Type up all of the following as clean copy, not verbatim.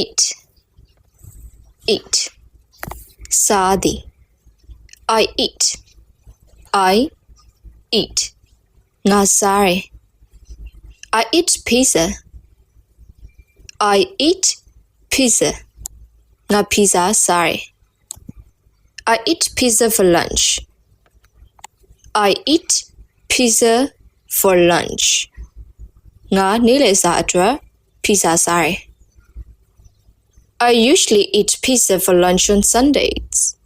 eat, eat. Sadi. I eat, I eat. Nasari. I eat pizza, I eat pizza. Na pizza, sorry. I eat pizza for lunch. I eat pizza for lunch. Nga nile sa atra pizza sorry. I usually eat pizza for lunch on Sundays.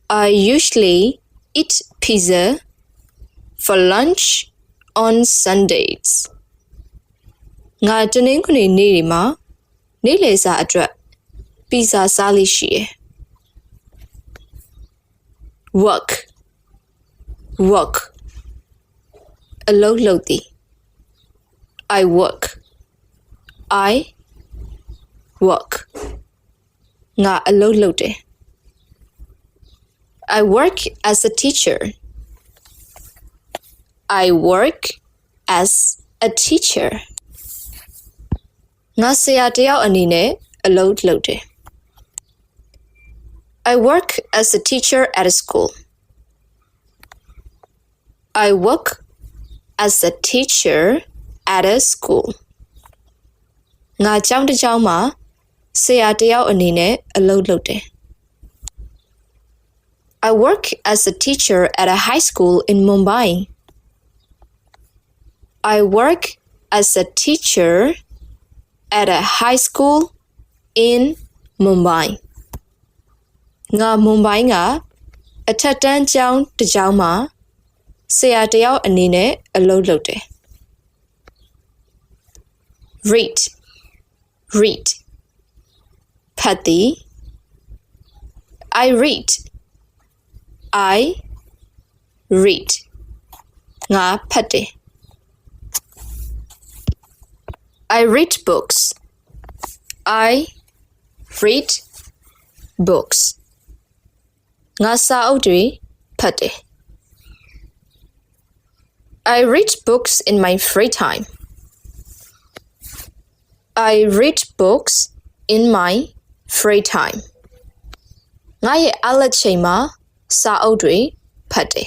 I usually eat pizza for lunch on Sundays. Nga tanengkuni nili ma nile sa atra pizza sali shiye. Work, work. Aloloti. I work, I work. Nga alolote. I work as a teacher. I work as a teacher. Nga saya tayaw anine alolote. I work as a teacher at a school. I work as a teacher at a school. Nga chow ta chow ma saya tayaw anine alolote. I work as a teacher at a high school in Mumbai. I work as a teacher at a high school in Mumbai. Nga Mumbai nga atatan chow ta chow ma saya tayaw anine alolote. Read, read. Pati. I read, I read. Nga pati. I read books. I read books. Nga saudri pati. I read books in my free time. I read books in my free time. Nga ye alat chema saudri pati.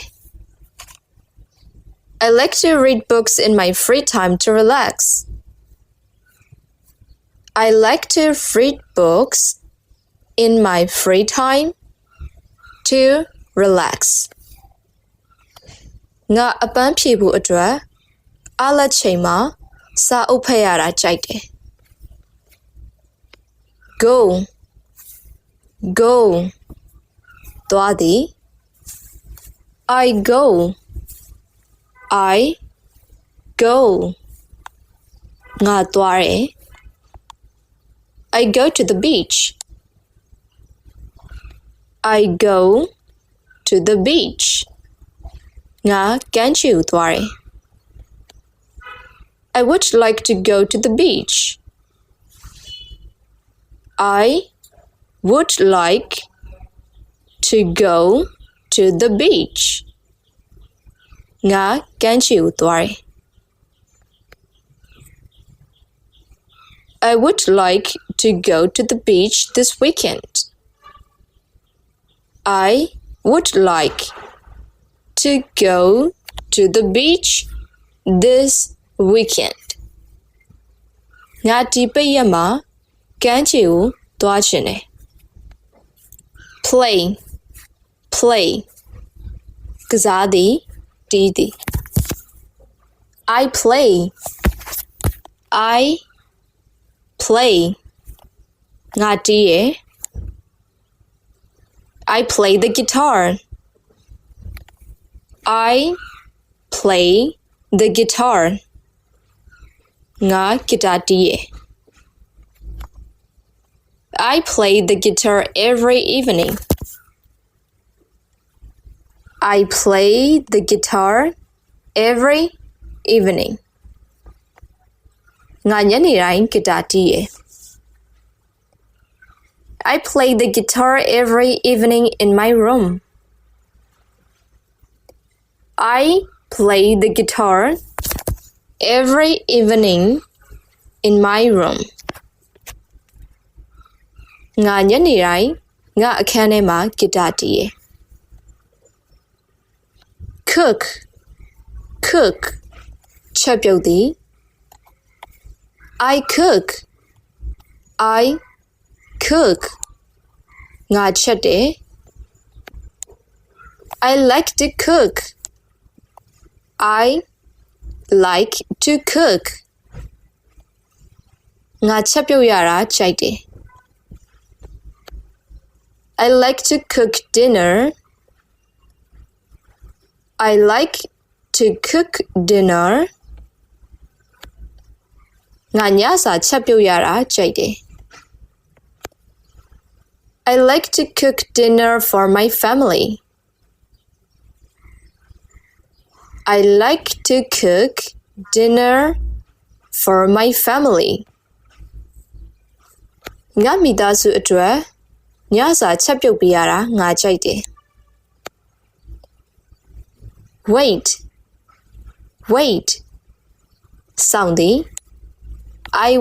I like to read books in my free time to relax. I like to read books in my free time to relax. Nga apan phye bu atwa alat chain ma sa auk phat ya da jait de. Go, go. Twa di. I go, I go. Nga twa re. I go to the beach. I go to the beach. Nga kanchu tware. I would like to go to the beach. I would like to go to the beach. Nga kanchu tware. I would like to go to the beach this weekend. I would like to go to the beach this weekend. Nga di paya ma kanchi u twa chin ne. Play, play. Kaza di di di. I play, I play. Nga di ye. I play the guitar. I play the guitar. Nga guitar di ye. I play the guitar every evening. I play the guitar every evening. Nga nyani rain guitar di ye. I play the guitar every evening in my room. I play the guitar every evening in my room. ငါညနေတိုင်းငါအခန်းထဲမှာဂီတတီးရယ် cook cook ချက်ပြုတ်သည် I cookငါချက်တယ် I like to cook I like to cook ငါချက်ပြုတ်ရတာကြိုက်တယ် I like to cook dinner I like to cook dinner ငါညစာချက်ပြုတ်ရတာကြိုက်တယ် I like to cook dinner for my family I like to cook dinner for my family ငါမိသားစုအတွက်ညစာချက်ပြုတ်ပေးရတာငါကြိုက်တယ် wait စောင့်သည် I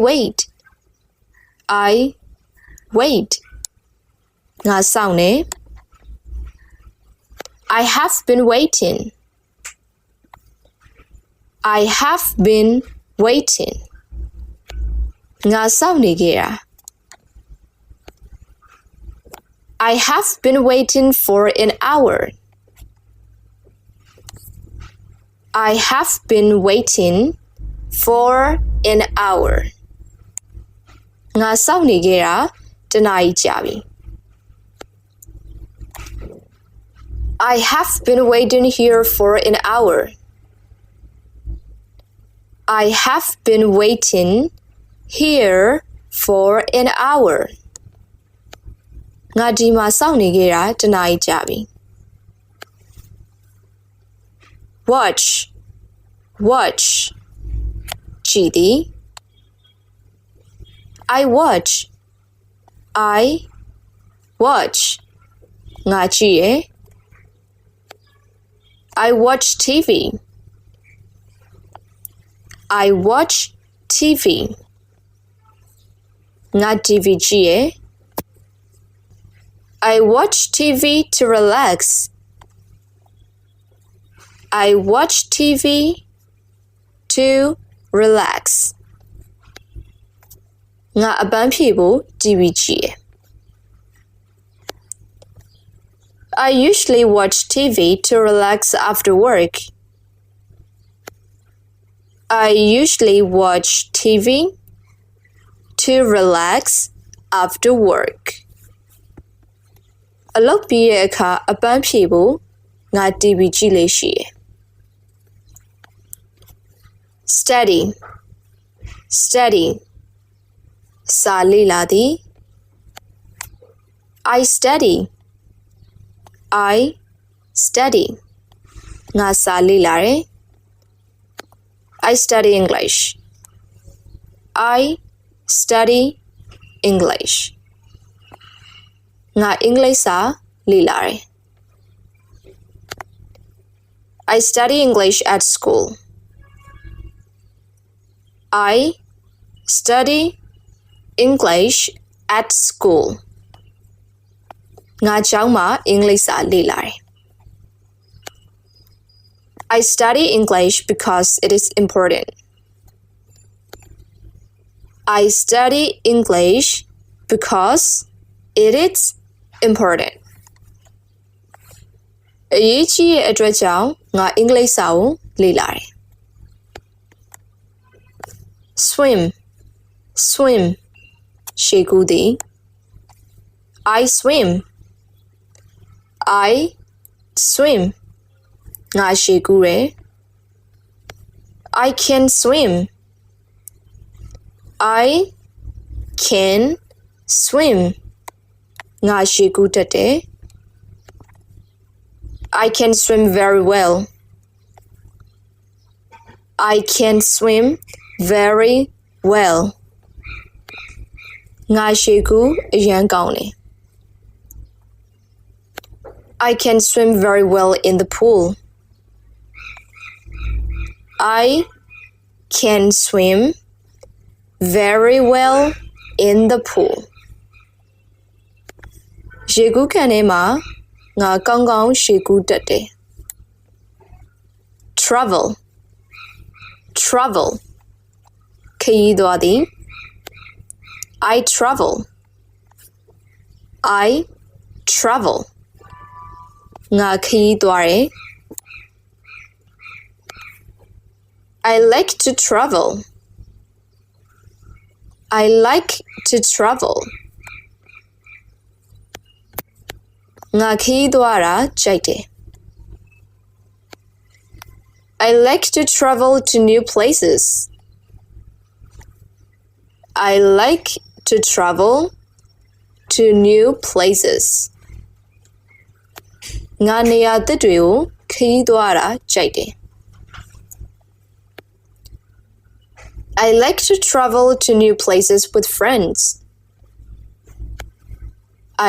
wait ငါစောင့်နေ I have been waiting ငါစောင့်နေခဲ့တာ I have been waiting for an hour I have been waiting for an hour ငါစောင့်နေခဲ့တာတစ်နာရီကြာပြီ I have been waiting here for an hour I have been waiting here for an hour ငါဒီမှာစောင့်နေခဲ့တာတစ်နာရီကြာပြီ watch ကြည့်သည် I watch ငါကြည့်ရယ် I watch TV ငါ TV ကြည့်ရယ် I watch TV to relax I watch TV to relax ငါအပန်းဖြေဖို့ TV ကြည့်ရယ် I usually watch TV to relax after work I usually watch TV to relax after work အလုပ်ပြီးရဲ့အခါအပန်းဖြေဖို့ငါ TV ကြည့်လေ့ရှိရယ် study စာလေ့လာသည် I study ငါစာလေ့လာတယ် I study Englishငါအင်္ဂလိပ်စာလေ့လာတယ် I study English at school I study English at school ငါကျောင်းမှာအင်္ဂလိပ်စာလေ့လာတယ် I study English because it is important I study English because it is important အရေးကြီးတဲ့အတွက်ကြောင့်ငါအင်္ဂလိပ်စာကိုလေ့လာတယ် swim ရှေ့ကူးသည် I swim ငါရှေ့ကူးရယ် I can swimငါရှေ့ကူးတတ်တယ် I can swim very wellငါရှေ့ကူးအရမ်းကောင်းတယ် I can swim very well in the pool I can swim very well in the pool ရေကူးကန်ထဲမှာငါကောင်းကောင်းရေကူးတတ်တယ် travel travel ခရီးသွားသည် I travelငါခရီးသွားတယ် I like to travelငါခရီးသွားတာကြိုက်တယ် I like to travel to new places I like to travel to new places ငါနေရာသစ်တွေကိုခရီးသွားတာကြိုက်တယ် I like to travel to new places with friends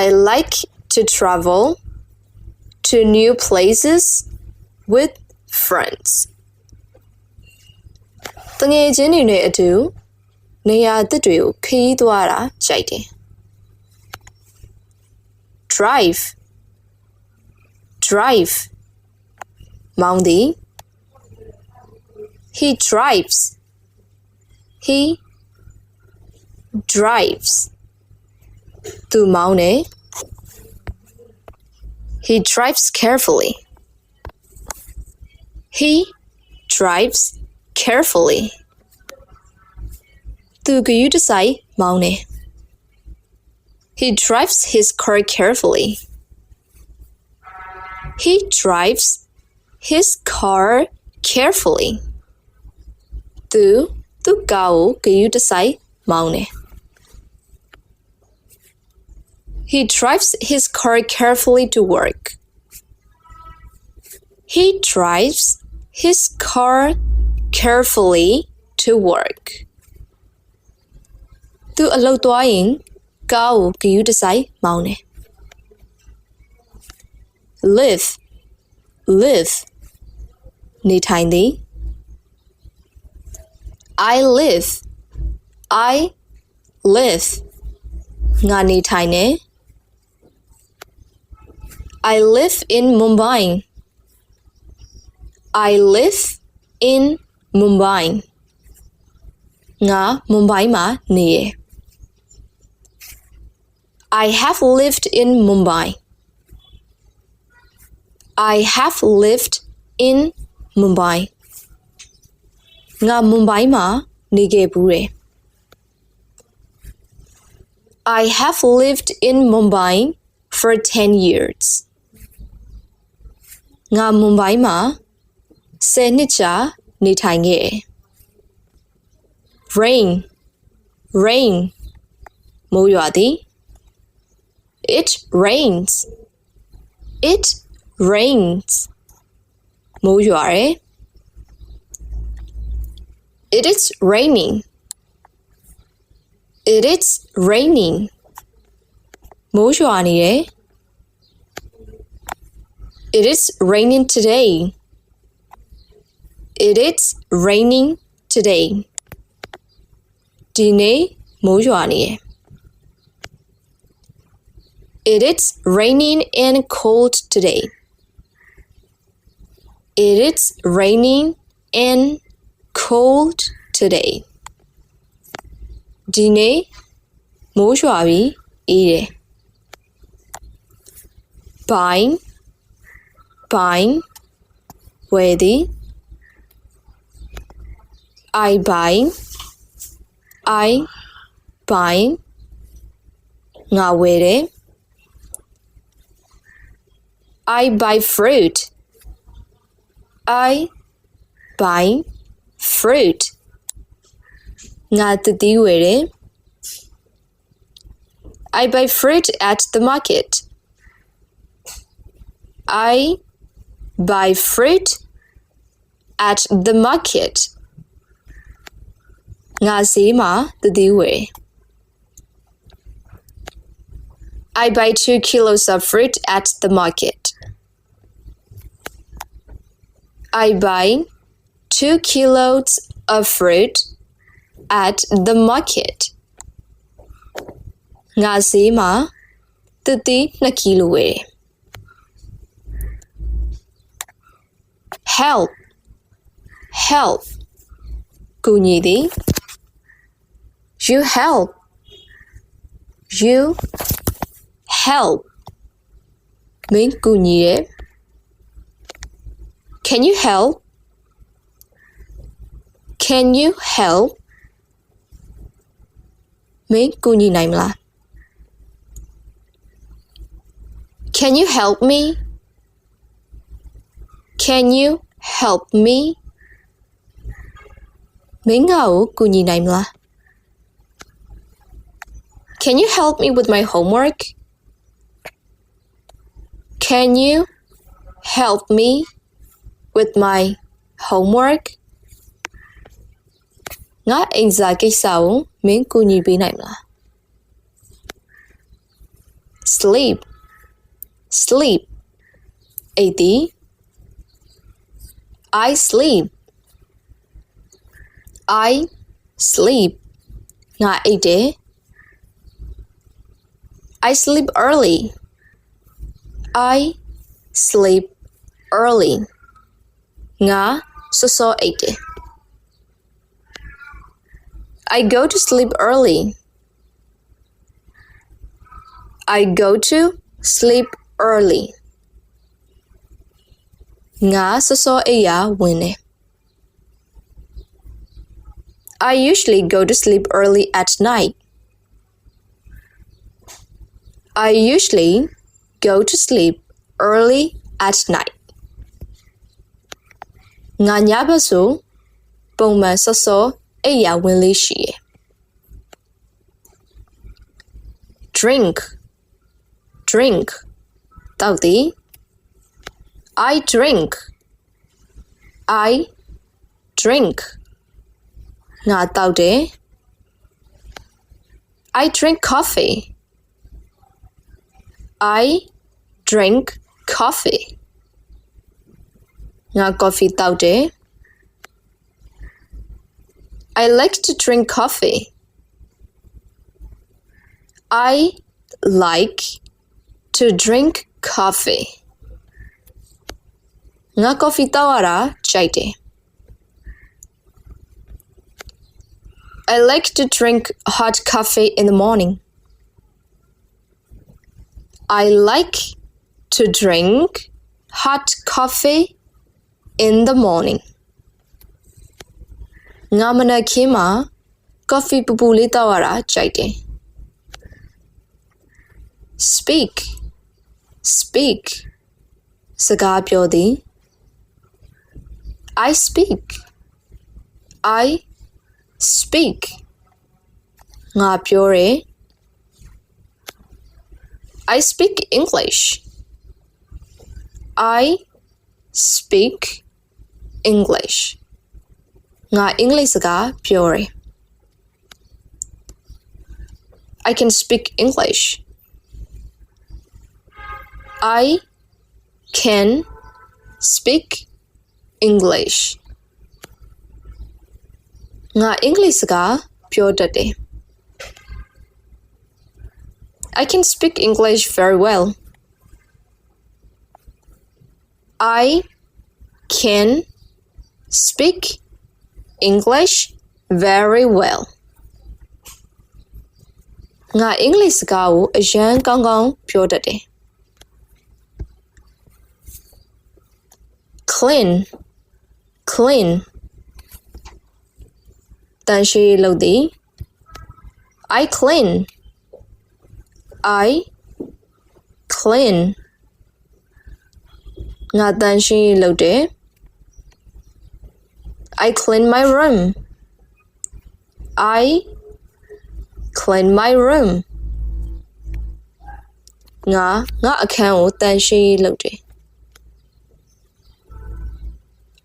I like to travel to new places with friends တငယ်ချင်းတွေနဲ့အတူနေရာသစ်တွေကိုခရီးသွားတာကြိုက်တယ် drive မောင်းသည် he drives သူမောင်းတယ် he drives carefully သူဂရုတစိုက်မောင်းတယ် he drives his car carefullyသူကားကိုဂရုတစိုက်မောင်းတယ် He drives his car carefully to work. Tu အလုပ်သွားရင်ကားကိုဂရုတစိုက်မောင်းတယ် live နေထိုင်သည် I live ငါနေထိုင်တယ် I live in Mumbai ငါမွန်ဘိုင်းမှာနေရယ် I have lived in Mumbai ငါမွန်ဘိုင်းမှာနေခဲ့ဘူးတယ် I have lived in Mumbai for 10 years ငါမွန်ဘိုင်းမှာ10 နှစ်ကြာနေထိုင်ခဲ့ rain မိုးရွာသည် it rains မိုးရွာရယ် it is raining မိုးရွာနေတယ် it is raining today ဒီနေ့မိုးရွာနေတယ် It is raining and cold today.ဒီနေ့မိုးရွာပြီးအေးတယ် Buy ဝယ်သည် I buy ငါဝယ်တယ် I buy fruit ငါသစ်သီးဝယ်တယ် I buy fruit at the market. I buy fruit at the market. ငါဈေးမှာသစ်သီးဝယ် I buy 2 kilos of fruit at the market. I buy 2 kilos of fruit at the market. ငါဈေးမှာ တစ်သီး2ကီလိုဝယ်တယ် help help ကူညီသည် you help you help မင်းကူညီတယ် can you help can you help မင်းကူညီနိုင်မလား can you help me can you help me မင်းငါ့ကိုကူညီနိုင်မလား can you help me with my homework can you help me with my homework ငါအိမ်စာကိစ္စကိုမင်းကူညီပေးနိုင်မလား sleep sleep အိပ်သည် I sleep I sleep ငါအိပ်တယ် I sleep early I sleep early ငါစောစောအိပ်တယ် I go to sleep early I go to sleep early ငါစောစောအိပ်ရာဝင်တယ် I usually go to sleep early at night I usually go to sleep early at night ငါညဘက်ဆိုပုံမှန်စောစောအိပ်ရာဝင်လေးရှိရယ် drink drink တောက်သည် I drink I drink ငါတောက်တယ် I drink coffee I drink coffee ငါ coffee တောက်တယ် I like to drink coffee I like to drink coffee ငါ coffee တောက်ရတာကြိုက်တယ် I like to drink hot coffee in the morning I like to drink hot coffee in the morning ငါမနက်ခင်းမှာ coffee ပူပူလေးတောက်ရတာကြိုက်တယ် speak speak စကားပြောသည် I speak I speak ငါပြောတယ် I speak English I speak English ငါအင်္ဂလိပ်စကားပြောတယ် I can speak English I can speak English ငါအင်္ဂလိပ်စကားပြောတတ်တယ် I can speak English very well I can speak English very well ငါအင်္ဂလိပ်စကားကိုအရန်ကောင်းကောင်းပြောတတ်တယ် clean clean တန်ရှင်းလုပ်သည် I clean I clean ငါတန်ရှင်းလုပ်တယ် I clean my room I clean my room ငါအခန်းကိုတန်ရှင်းလုပ်တယ်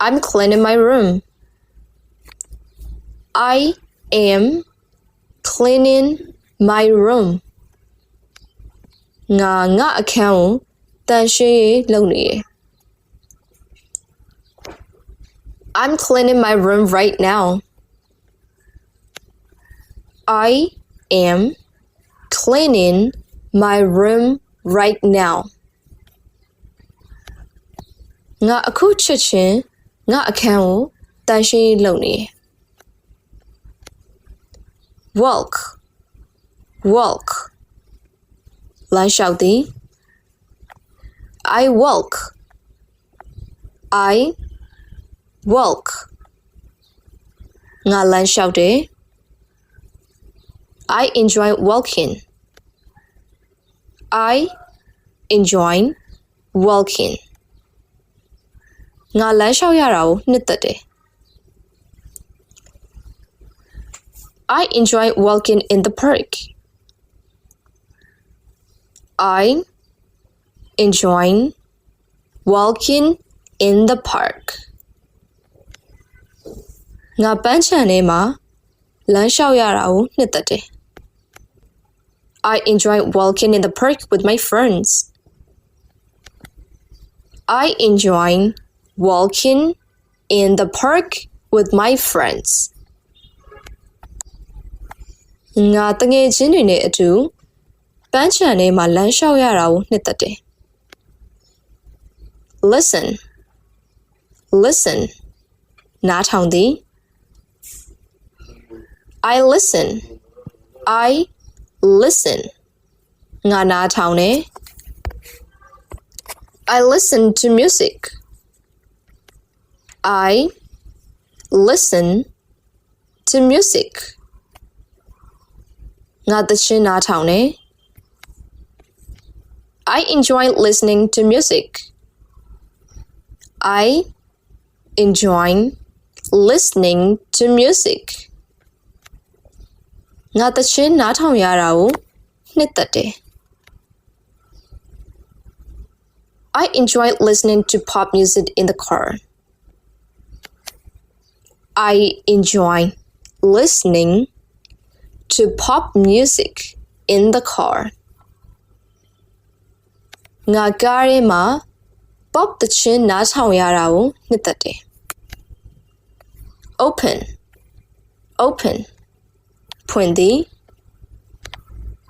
I'm cleaning my room I am cleaning my room ငါအခန်းကိုတန်ရှင်းလုပ်နေတယ် I'm cleaning my room right now I am cleaning my room right now ငါအခုချက်ချင်းငါအခန်းကိုတန်ရှင်းရေးလုပ်နေ walk walk လမ်းလျှောက်သည် I walk I walk ငါလမ်းလျှောက်တယ် I enjoy walking I enjoy walking ငါလမ်းလျှောက်ရတာကိုနှစ်သက်တယ် I enjoy walking in the park I enjoy walking in the park ငါပန်းခြံထဲမှာလမ်းလျှောက်ရတာကိုနှစ်သက်တယ် I enjoy walking in the park with my friends I enjoy walking in the park with my friends ငါတငယ်ချင်းတွေနဲ့အတူပန်းခြံထဲမှာလမ်းလျှောက်ရတာကိုနှစ်သက်တယ် Listen listen နားထောင်သည် I listen I listen ငါနားထောင်တယ် I listen to music I listen to music ငါသချင်းနားထောင်တယ် I enjoy listening to music I enjoy listening to music ငါသချင်းနားထောင်ရတာကိုနှစ်သက်တယ် I enjoy listening to pop music in the car I enjoy listening to pop music in the car ငါကားထဲမှာ pop သချင်းနားထောင်ရတာကိုနှစ်သက်တယ် Open open ဖွင့်သည်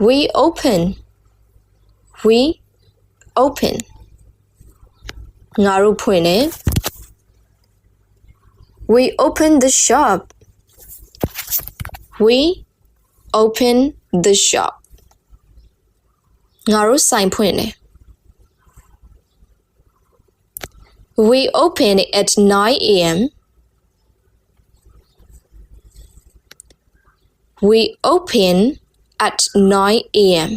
We open We open ငါတို့ဖွင့်တယ် We open the shop We open the shop ငါတို့ဆိုင်ဖွင့်တယ် We open at 9 a.m. We open at 9 a.m.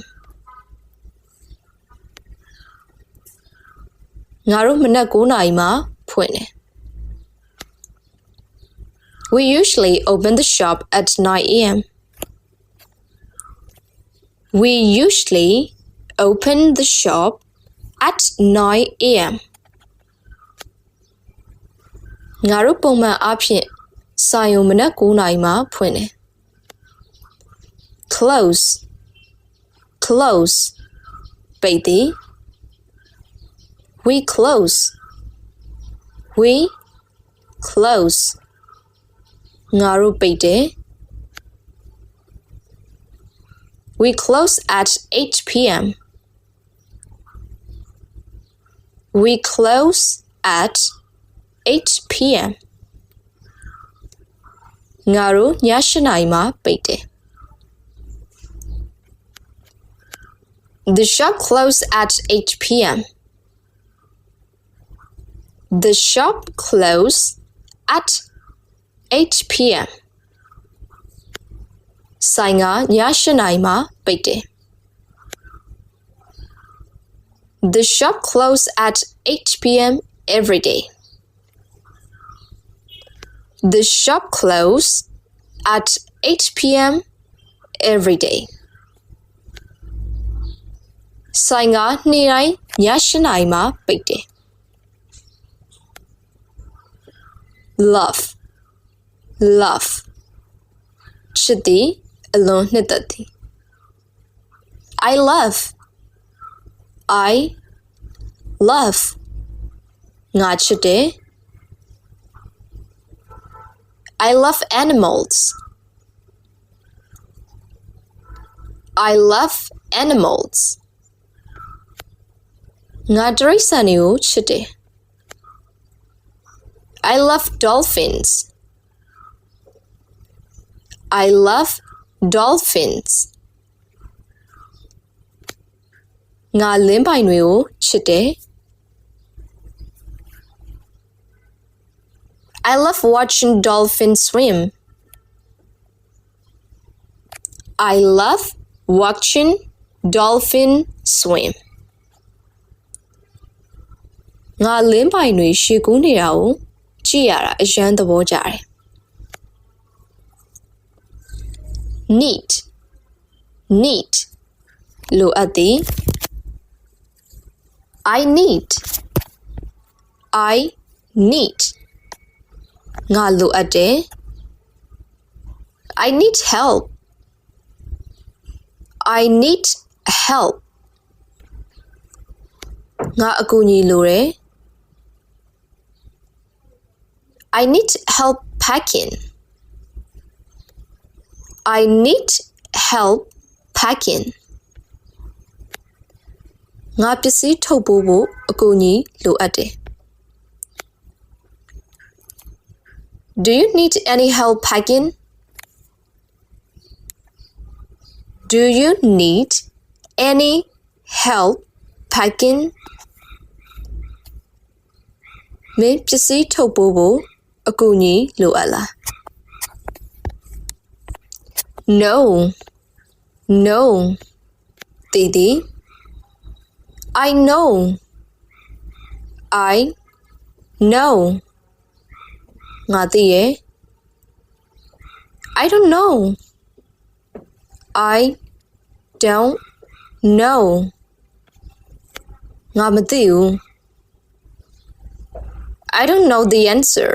ငါတို့မနက်9 နာရီမှာဖွင့်တယ် We usually open the shop at 9 a.m. We usually open the shop at 9 a.m. ငါတို့ပုံမှန်အားဖြင့်ဆိုင်ကိုမနက်9 နာရီမှာဖွင့်တယ် Close close ပိတ်သည် We close We close ငါတို့ပိတ်တယ် We close at 8 p.m. We close at 8 p.m. ငါတို့ည8 နာရီမှာပိတ်တယ် The shop closed at 8 p.m. The shop closed at 8 p.m. ဆိုင်ကည8 နာရီမှာပိတ်တယ် The shop closed at 8 p.m. every day. The shop closed at 8 p.m. every day. ဆိုင်ကနေ့တိုင်းည8 နာရီမှာပိတ်တယ် Love love ချစ်သည်အလွန်နှစ်သက်သည် I love I love ငါချစ်တယ် I love animals I love animals ငါတိရစ္ဆာန်တွေကိုချစ်တယ် I love dolphins I love dolphins ငါလင်းပိုင်တွေကိုချစ်တယ် I love watching dolphins swim I love watching dolphin swim ငါလင်းပိုင်တွေရှေ့ကူးနေတာကိုကြည့်ရတာအရန်သဘောကျတယ် Neat neat လိုအပ်သည် I needငါလိုအပ်တယ် I need helpငါအကူအညီလိုတယ် I need help packingငါပစ္စည်းထုတ်ပိုးဖို့အကူအညီလိုအပ်တယ် Do you need any help packing? Do you need any help packing? မင်းပစ္စည်းထုတ်ပိုးဖို့အကူအညီလိုအပ်လား No တီတီ I know ငါသိရဲ့ I don't know ငါမသိဘူး I don't know the answer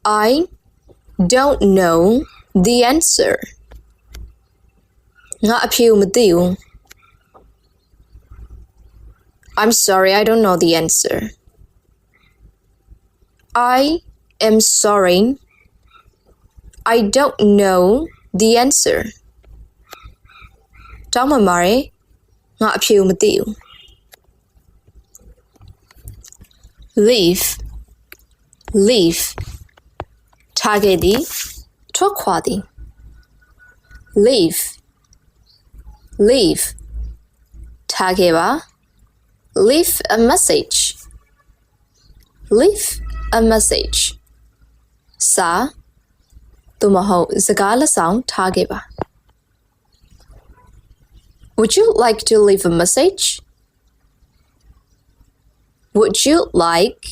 I don't know the answer ငါအဖြေကိုမသိဘူး I'm sorry I don't know the answer I am sorry I don't know the answer တောင်းပန်ပါတယ်ငါအဖြေကိုမသိဘူး leave ထားခဲ့သည်ထွက်ခွာသည် leave ထားခဲ့ပါ leave a message စာသို့မဟုတ်စကားလက်ဆောင်ထားခဲ့ပါ Would you like to leave a message? Would you like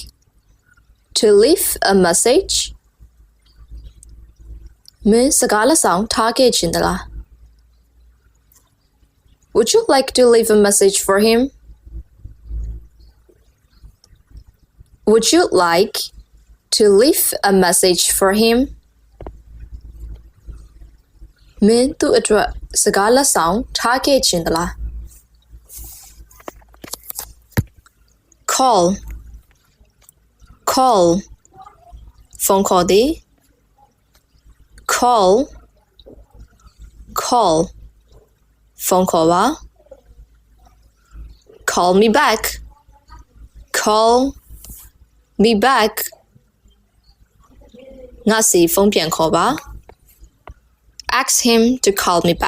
to leave a message? မင်းစကားလက်ဆောင်ထားခဲ့ချင်သလား Would you like to leave a message for him? Would you like to leave a message for him? မင်းသူ့အတွက်စကားလက်ဆောင်ထားခဲ့ချင်သလား Call ဖုန်းခေါ်သည် Call ဖုန်းခေါ်ပါ Call me back ငါစီဖုန်းပြန်ခေါ်ပါ Ask him to call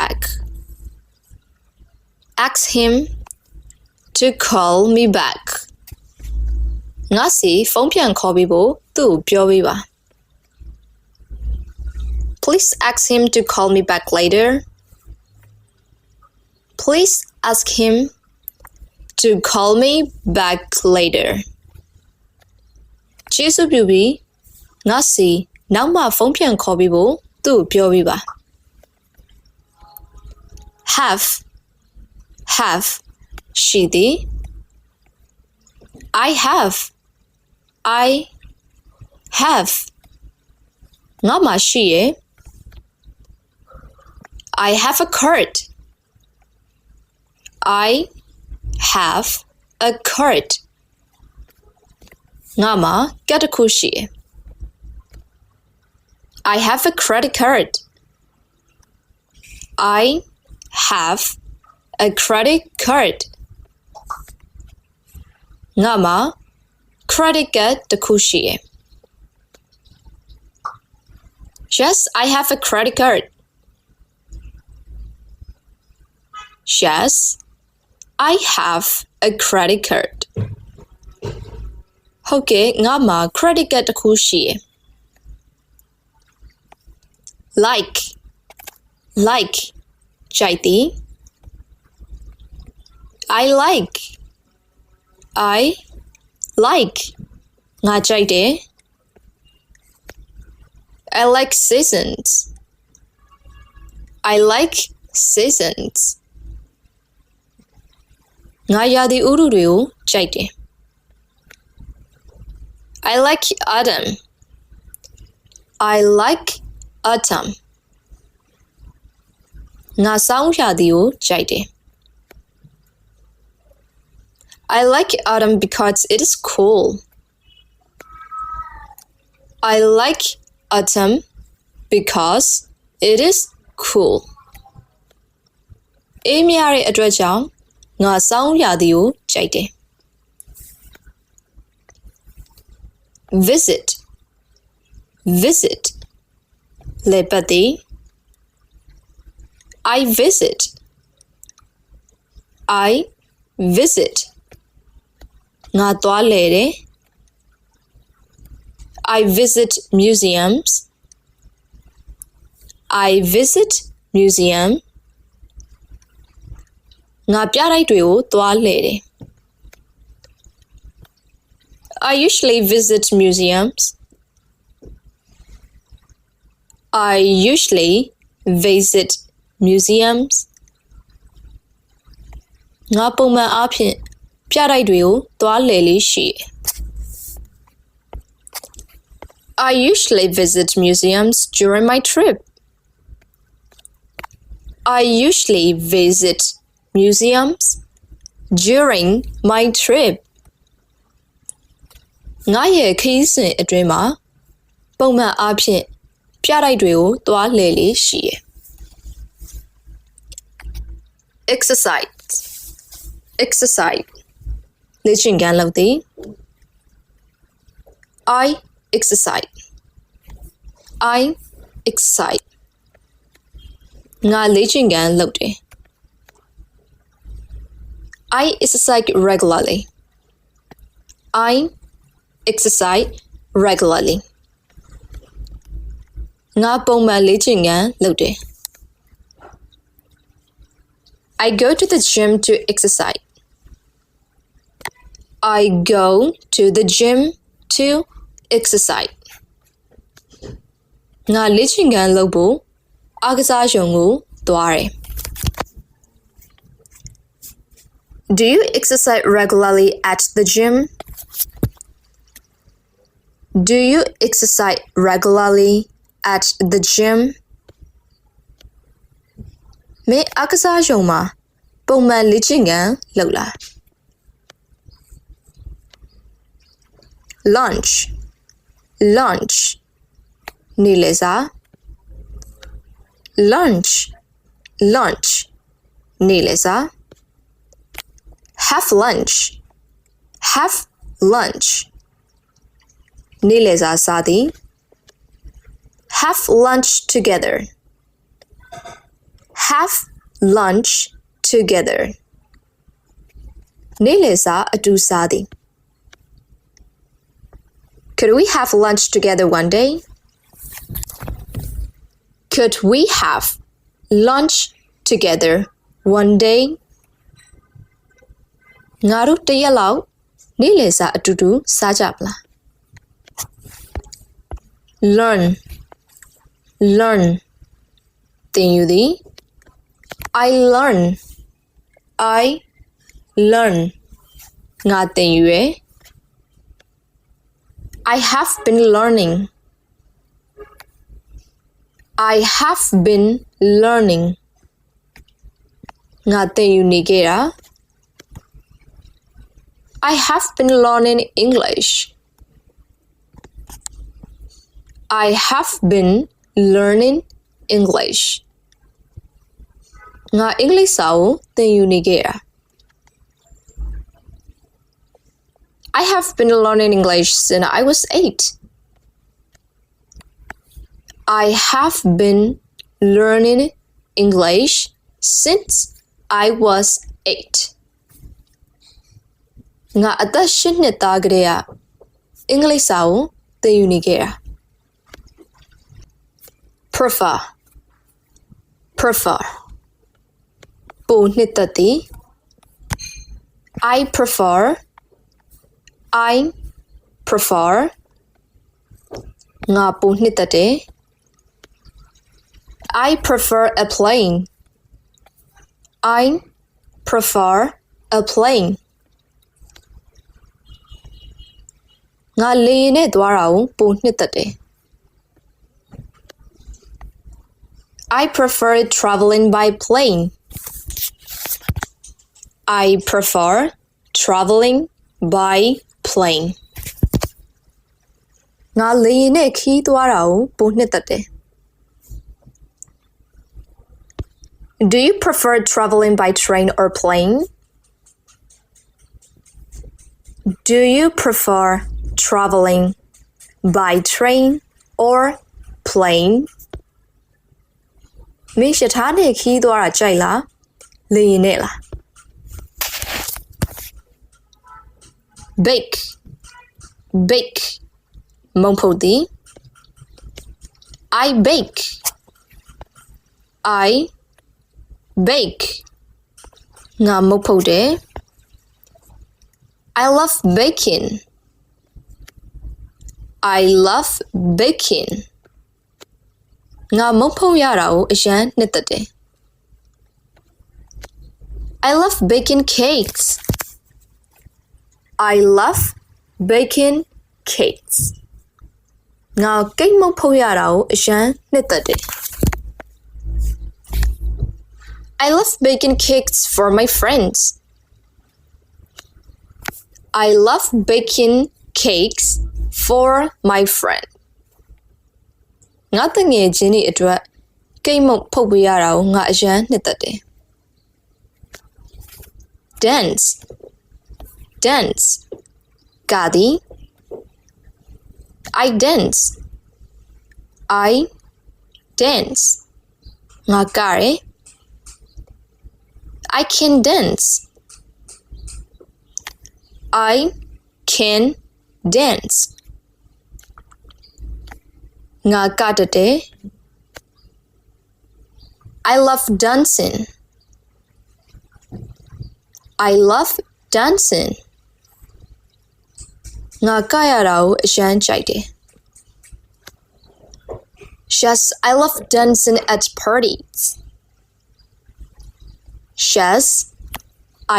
me back ငါစီဖုန်းပြန်ခေါ်ပြီးဖို့သူ့ကိုပြောပေးပါ Please ask him to call me back later. Please ask him to call me back later. ကျေးဇူးပြုပြီးငါစီနောက်မှဖုန်းပြန်ခေါ်ပြီးဖို့သူ့ကိုပြောပေးပါ Have ရှိသည် I have ငါမှာရှိရဲ့ I have a card. I have a card. ငါမှာကတ်တစ်ခုရှိရဲ့ I have a credit card. I have a credit card. ငါမှာ credit card တစ်ခုရှိတယ် Yes, I have a credit card. Yes, I have a credit card. ဟုတ်ကဲ့ငါမှာ credit card တစ်ခုရှိတယ် like ကြိုက်သည် I like ငါကြိုက်တယ် I like seasons.ငါရာသီဥတုတွေကိုကြိုက်တယ် I like autumn.ငါဆောင်းရာသီကိုကြိုက်တယ် I like autumn because it is cool. I like autumn because it is cool. အေးမြတဲ့အတွက်ကြောင့်ငါဆောင်းရာသီကိုကြိုက်တယ် Visit လေပတ်သည် I visit ငါသွားလေတယ် I visit museums.ငါပြတိုက်တွေကိုသွားလေတယ် I usually visit museums.ငါပုံမှန်အားဖြင့်ပြတိုက်တွေကိုသွားလေလေးရှိတယ် I usually visit museums during my trip.ငါရဲ့ခရီးစဉ်အတွင်းမှာပုံမှန်အားဖြင့်ပြတိုက်တွေကိုသွားလေလေးရှိတယ် Exercise လေ့ကျင့်ခန်းလုပ်သည် I exercise ငါလေ့ကျင့်ခန်းလုပ်တယ် I exercise regularly. ငါပုံမှန်လေ့ကျင့်ခန်းလုပ်တယ် I go to the gym to exercise. ငါလေ့ကျင့်ခန်းလုပ်ဖို့အားကစားရုံကိုသွားတယ် Do you exercise regularly at the gym?မင်းအားကစားရုံမှာပုံမှန်လေ့ကျင့်ခန်းလုပ်လား Lunch နေ့လယ်စာ Lunch နေ့လယ်စာ Have lunch နေ့လယ်စာစားသည် Have lunch together နေ့လယ်စာအတူစားသည် Could we have lunch together one day?ငါတို့တစ်ရက်လောက်နေ့လယ်စာအတူတူစားကြပလား Learn သင်ယူသည် I learn ငါသင်ယူရယ် I have been learning ငါသင်ယူနေခဲ့တာ I have been learning English. ငါအင်္ဂလိပ်စာကိုသင်ယူနေခဲ့တာ I have been learning English since I was 8. I have been learning English since I was 8. ငါအသက်8နှစ်သားကတည်းကအင်္ဂလိပ်စာကိုသင်ယူနေခဲ့တာ prefer ပိုနှစ်သက်သည် I prefer ငါပိုနှစ်သက်တယ် I prefer a plane. I prefer a plane. ငါလေယာဉ်နဲ့သွားတာကိုပိုနှစ်သက်တယ် I prefer traveling by plane. I prefer traveling by plane. ငါလေယာဉ်နဲ့ခီးသွားတာကိုပိုနှစ်သက်တယ် Do you prefer traveling by train or plane? Do you prefer traveling by train or plane? မင်းရထားနဲ့ခီးသွားတာကြိုက်လားလေယာဉ်နဲ့လား Bake မုံဖုတ်သည် I bakeငါမုတ်ဖုတ်တယ် I love baking ငါမုတ်ဖုတ်ရတာကိုအရန်နှစ်သက်တယ် I love baking cakes ငါကိတ်မုတ်ဖုတ်ရတာကိုအရန်နှစ်သက်တယ် I love baking cakes for my friends. I love baking cakes for my friend. ငါတငယ်ချင်းတွေအတွက်ကိတ်မုတ်ဖုတ်ပေးရတာကိုငါအရန်နှစ်သက်တယ် Dance ကသည် I dance ငါကတယ် I can dance ငါကတတ်တယ် I love dancing ငါကရတာကိုအရန်ကြိုက်တယ် Yes, I love dancing at parties. Yes,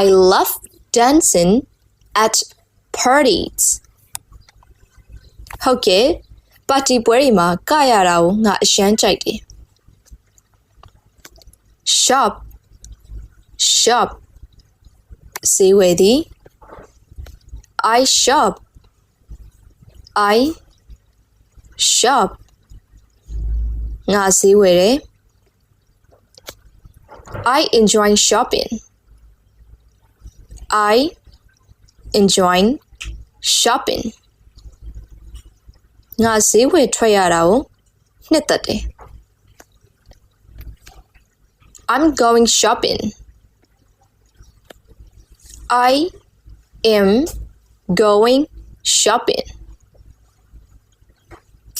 I love dancing at parties. ဟုတ်ကဲ့ပါတီပွဲတွေမှာကရတာကိုငါအရန်ကြိုက်တယ် Shop ဈေးဝယ်သည် I shop ငါဈေးဝယ်တယ် I enjoy shopping ငါဈေးဝယ်ထွက်ရတာကိုနှစ်သက်တယ် I'm going shopping I am going shopping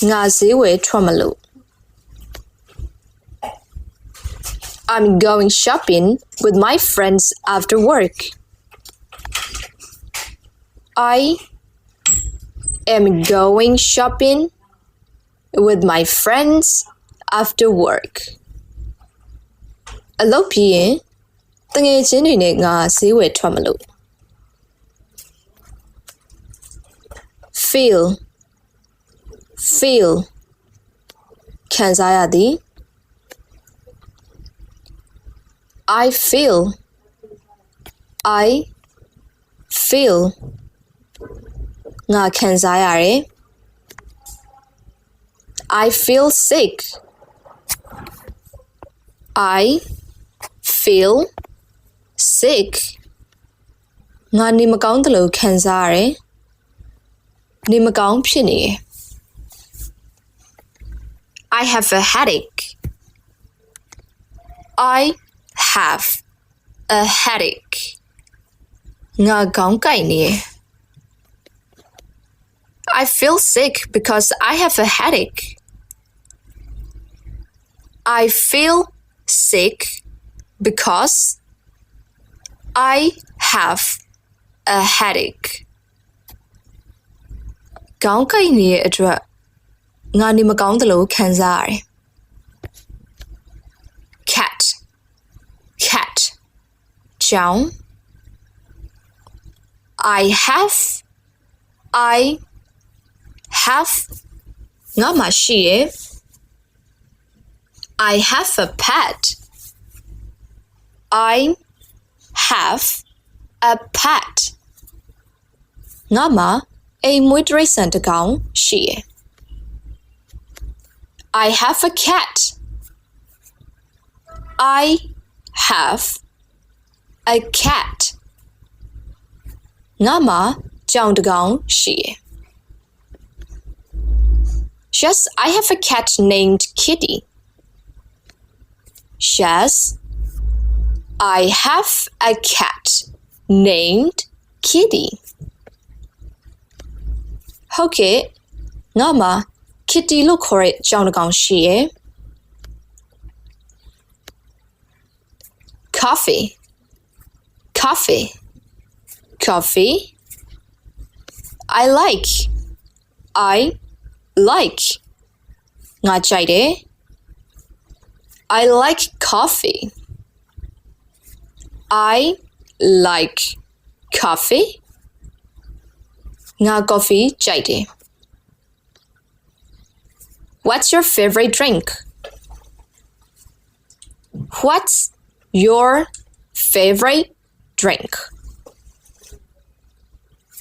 ငါဈေးဝယ်ထွက်မလို့ I'm going shopping with my friends after work. I am going shopping with my friends after work. အလုပ်ပြီးရင်တငယ်ချင်းတွေနဲ့ငါဈေးဝယ်ထွက်မလို့ Feel ခံစားရသည် I feel ငါခံစားရတယ် I feel sick feel sick ငါနေမကောင်းတယ်လို့ခံစားရတယ်နေမကောင်းဖြစ်နေတယ် I have a headache I have a headache ငါခေါင်းကိုက်နေတယ် I feel sick because I have a headache I feel sick because I have a headache ခေါင်းကိုက်နေတဲ့အတွက်ငါနေမကောင်းတယ်လို့ခံစားရတယ် cat cat ကြောင် I have ငါမရှိရယ် I have a pet I have a pet ငါမှာအိမ်မွေးတိရစ္ဆာန်တစ်ကောင်ရှိရယ် I have a cat I have a cat ငါမှာကြောင်တစ်ကောင်ရှိရယ် Yes, I have a cat named Kitty. Yes, I have a cat named Kitty. ဟုတ်ကဲ့ငါမှာ Kitty လို့ခေါ်တဲ့ကြောင်တစ်ကောင်ရှိရယ် Coffee coffee coffee I like ငါကြိုက်တယ် I like coffee I like coffee ငါ coffee ကြိုက်တယ် What's your favorite drink? What's your favorite drink?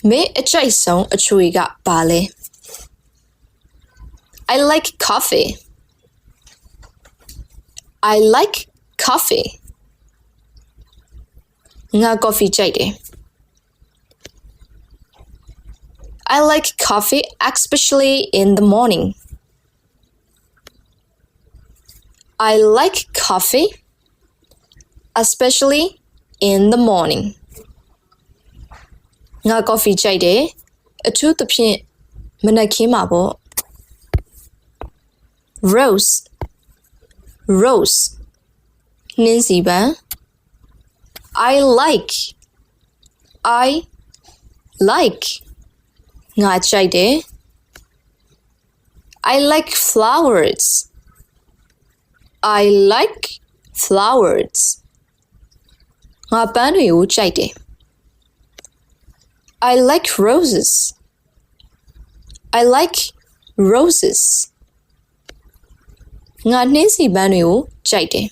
မင်းအကြိုက်ဆုံးအချွေကဘာလဲ I like coffee. I like coffee. ငါ coffee ကြိုက်တယ် I like coffee especially in the morning. I like coffee especially in the morning. ငါ coffee ကြိုက်တယ်အထူးသဖြင့်မနက်ခင်းမှာပေါ့ Rose rose နှင်းစီပန်း I like ငါကြိုက်တယ် I like flowers I like flowers ငါပန်းတွေကိုကြိုက်တယ် I like roses I like roses ငါနှင်းစီပန်းတွေကိုကြိုက်တယ်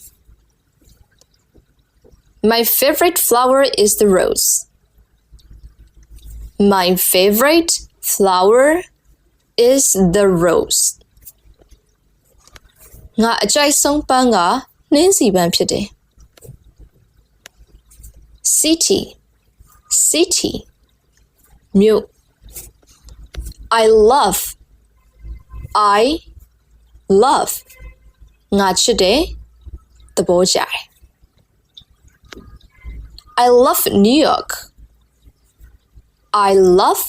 My favorite flower is the rose. My favorite flower is the rose. ငါအကြိုက်ဆုံးပန်းကနှင်းစီပန်းဖြစ်တယ် City city မြို့ I love ငါချစ်တယ်သဘောကျတယ် I love New York. I love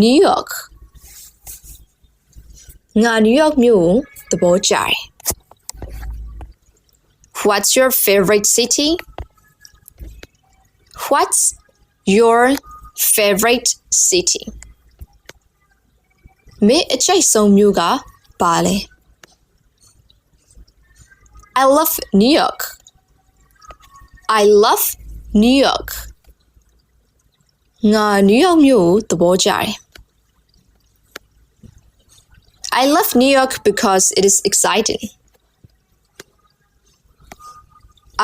New York. ငါ New York မြို့သဘောကျတယ် What's your favorite city? What's your favorite city? မင်းအကြိုက်ဆုံးမြို့ကဘာလဲ I love New York. I love New York. ငါ New York မြို့သဘောကျတယ် I love New York because it is exciting.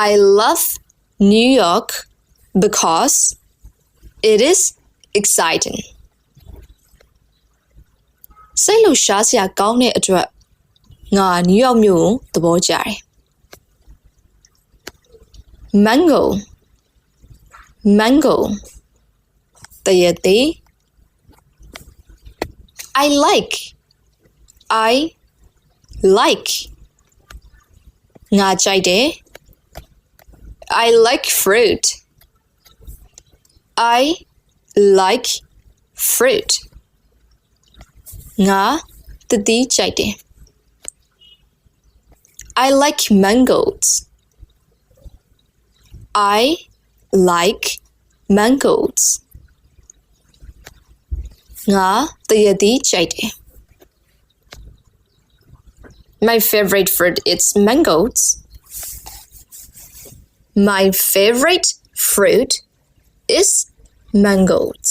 I love New York because it is exciting. စိတ်လှုပ်ရှားစရာကောင်းတဲ့အတွက်ငါ New York မြို့သဘောကျတယ် mango mango တရက်သေး I like ငါကြိုက်တယ် I like fruit I like fruit ငါတတိကြိုက်တယ် I like mangoes I like mangoes ငါတရက်တိကြိုက်တယ် My favorite fruit is mangoes My favorite fruit is mangoes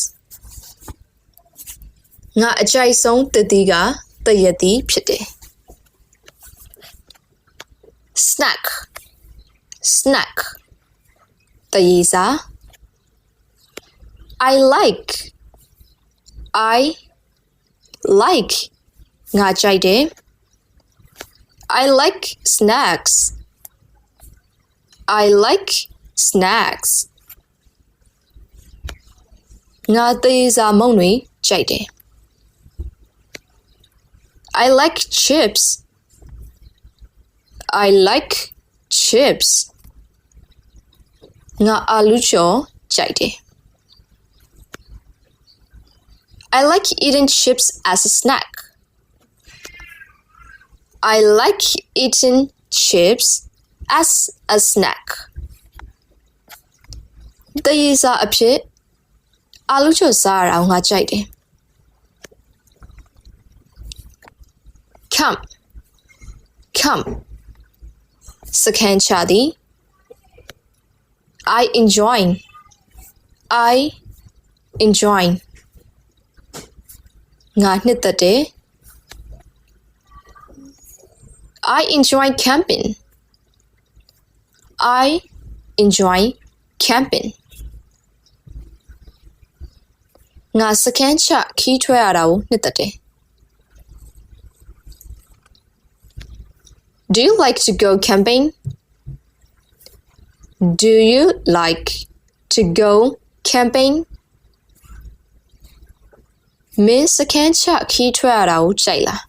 ငါအကြိုက်ဆုံးတတိကတရက်တိဖြစ်တယ် snack snack တရေစာ I like ငါကြိုက်တယ် I like snacks I like snacks ငါတရေစာမုန့်တွေကြိုက်တယ် I like chips I like chips ငါအာလူကျော်ကြိုက်တယ် I like eating chips as a snack I like eating chips as a snack တရေစာအဖြစ်အာလူကျော်စားရအောင်ငါကြိုက်တယ် Come စကန်ချသည် I enjoy ငါနှစ်သက်တယ် I enjoy camping I enjoy camping ငါစကန်ချခီးထွက်ရတာကိုနှစ်သက်တယ် Do you like to go camping? Do you like to go camping? မင်းစကန်ချခီးထွက်ရတာကိုကြိုက်လား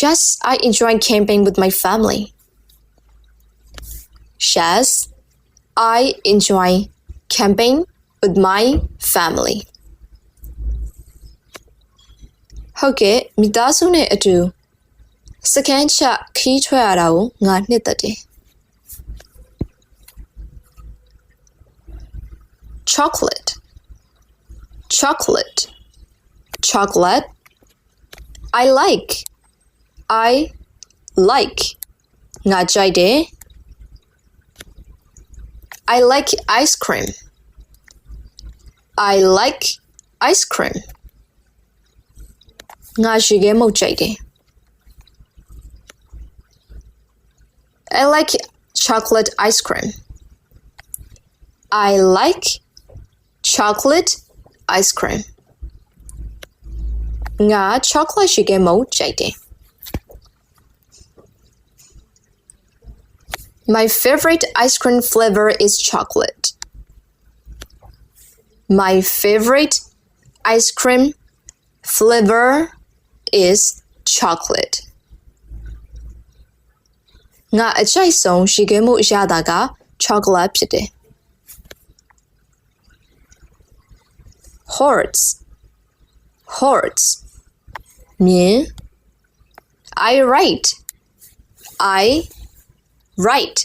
Yes, I enjoy camping with my family. Yes, I enjoy camping with my family. ဟုတ်ကဲ့မိသားစုနဲ့အတူစကန်ချခီးထွက်ရတာကိုငါနှစ်သက်တယ် Chocolate I like ငါကြိုက်တယ် I like ice creamငါရှိခဲမုတ်ကြိုက်တယ် I like chocolate ice cream I like chocolate ice cream ငါ chocolate ရှိခဲမုတ်ကြိုက်တယ် My favorite ice cream flavor is chocolate My favorite ice cream flavor is chocolate ငါအကြိုက်ဆုံးရှိခဲမှုအရသာက chocolate ဖြစ်တယ် Horse မြင် I write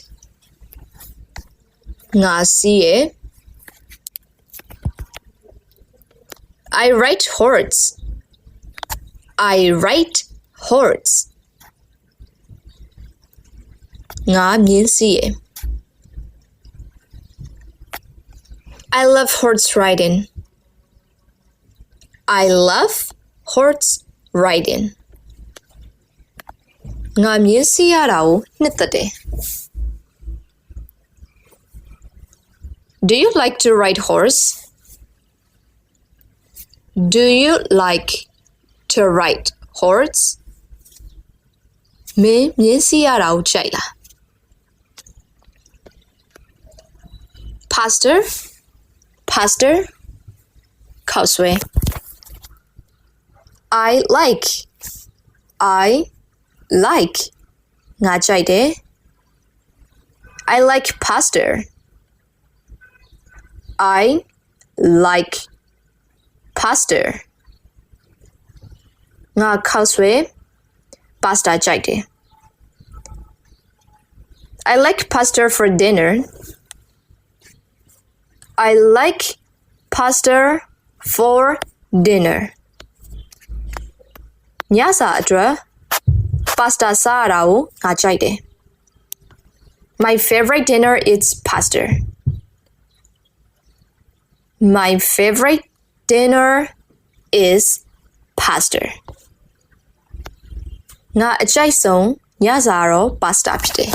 ငါစီးရ I write horseငါမြင်စီရ I love horse ridingငါမြင်စီရတာကိုနှစ်သက်တယ် Do you like to ride horse? Do you like to ride horse? မင်းမြင်းစီးရတာကိုကြိုက်လား Pastor ခေါက်ဆွဲ I like ငါကြိုက်တယ် I like pastor I like pastor ငါခေါက်ဆွဲ pasta ကြိုက်တယ် I like pasta for dinner I like pasta for dinner ညစာအတွက် pasta စားရတာကိုငါကြိုက်တယ် My favorite dinner is pasta My favorite dinner is pasta ငါအကြိုက်ဆုံးညစာတော့ pasta ဖြစ်တယ်